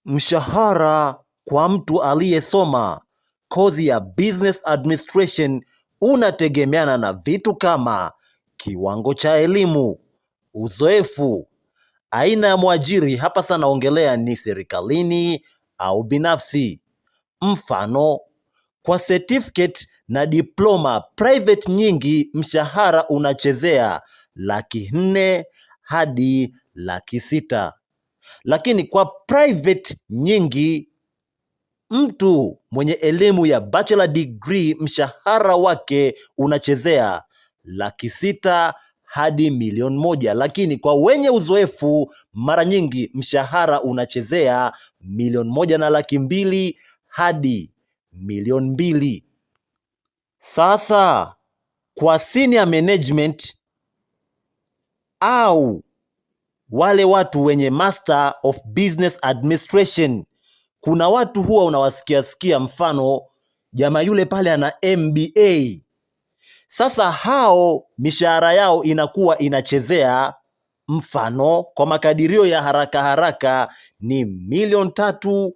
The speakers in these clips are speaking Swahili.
Mshahara kwa mtu aliyesoma kozi ya business administration unategemeana na vitu kama kiwango cha elimu, uzoefu, aina ya mwajiri. Hapa sana ongelea ni serikalini au binafsi. Mfano, kwa certificate na diploma private nyingi mshahara unachezea 400,000 hadi 600,000. Lakini kwa private nyingi, mtu mwenye elimu ya bachelor degree mshahara wake unachezea 600,000 hadi 1,000,000. Lakini kwa wenye uzoefu mara nyingi mshahara unachezea 1,200,000 hadi 2,000,000. Sasa kwa senior management au wale watu wenye Master of Business Administration, kuna watu huwa unawasikia, mfano jamaa yule pale ana MBA. Sasa hao mishahara yao inakuwa inachezea, mfano kwa makadirio ya haraka haraka ni 3,000,000.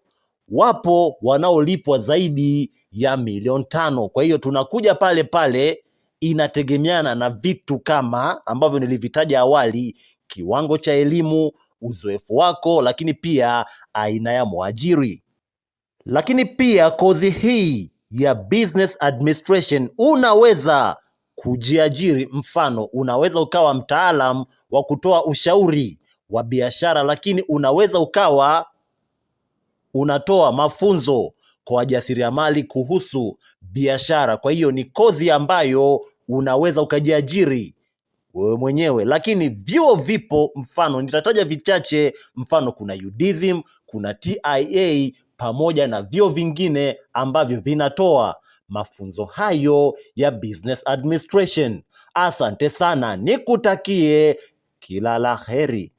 Wapo wanaolipwa zaidi ya 5,000,000. Kwa hiyo tunakuja pale pale, inategemeana na vitu kama ambavyo nilivitaja awali: kiwango cha elimu, uzoefu wako, lakini pia aina ya mwajiri. Lakini pia kozi hii ya business administration unaweza kujiajiri. Mfano, unaweza ukawa mtaalam wa kutoa ushauri wa biashara, lakini unaweza ukawa unatoa mafunzo kwa wajasiriamali kuhusu biashara. Kwa hiyo ni kozi ambayo unaweza ukajiajiri wewe mwenyewe. Lakini vyuo vipo, mfano nitataja vichache. Mfano, kuna UDSM, kuna TIA pamoja na vyuo vingine ambavyo vinatoa mafunzo hayo ya business administration. Asante sana, nikutakie kila la heri.